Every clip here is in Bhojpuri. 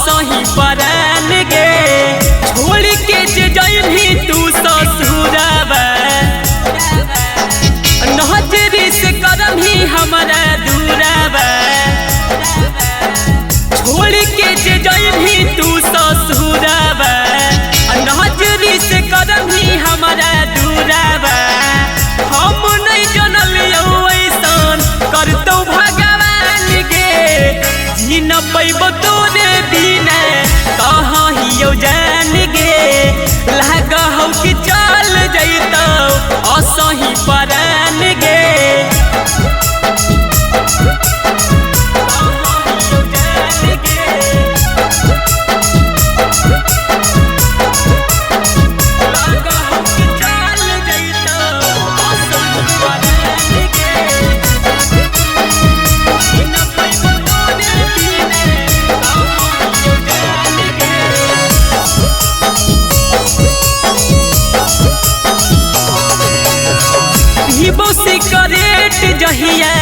असही परान गे छोड़ के जे जइनी तू ससुराबा नजरी से करम ही हमारा दूराबा छोड़ के जे जइनी तू ससुराबा नजरी से करम ही हमारा दूराबा हम नहीं जनलियो ऐसन करतो भगवान गे जी न पैबो तोरे बिना कहाँ हियो जान गे लागहौ कि चल जइतो असही परान गे सिगरेट जहिया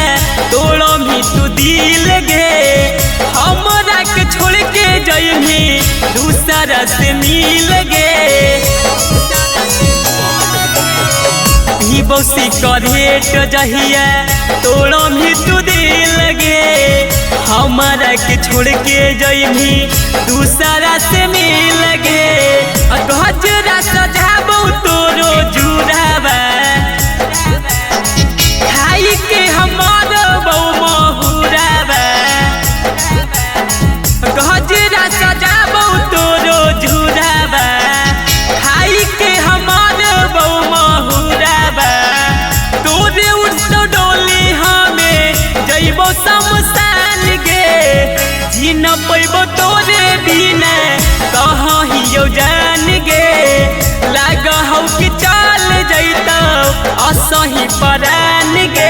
तोड़ो भी तू दिल गे हमरा के छोड़ के जइनी दूसरा से मिल गे पीबो सिगरेट जहिया तोड़ो भी तू दिल गे हमरा के छोड़ के जइनी दूसरा से मिल गे गजरा सजाबो तोरो जुड़ाबा खाई के हमार बहु महुराबा गजरा सजाबो तोरो जुड़ाबा खाई के हमार बहु महुराबा तोरे उठतो डोली हमें जइबो शमशान गे जी न पैबो तोरे बिना कहाँ हियो जान गे लागहौ कि चल जइतो असही परान गे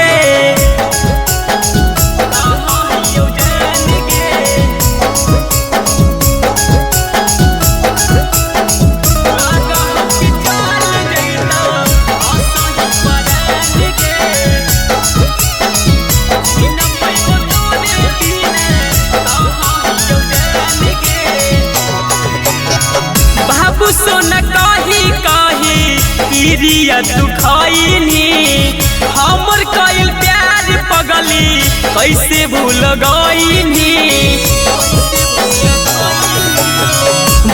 सोना कही कही पिरिया तू खइनी हमर कइल प्यार पगली कैसे भूल गइनी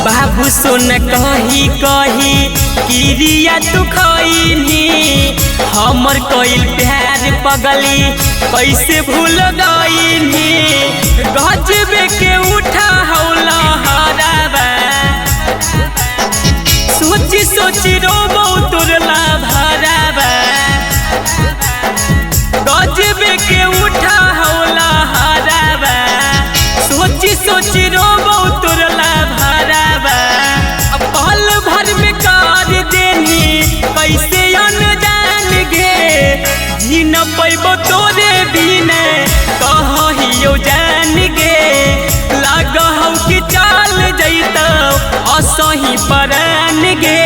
बाबू सोना कही कही पिरिया तू खइनी हमर कइल प्यार पगली कैसे भूल गइनी गजबे के उठा हौला हराबा सोची सोची रोबो तुरला भराबा गजबे के उठा हौला हराबा सोची सोची रोबो तुरला भराबा पल भर में कर देनी कैसे अनजान गे जी न पैबो तोरे बिना कहाँ हियो जान गे लागहौ कि चल जइतो असही परान गे।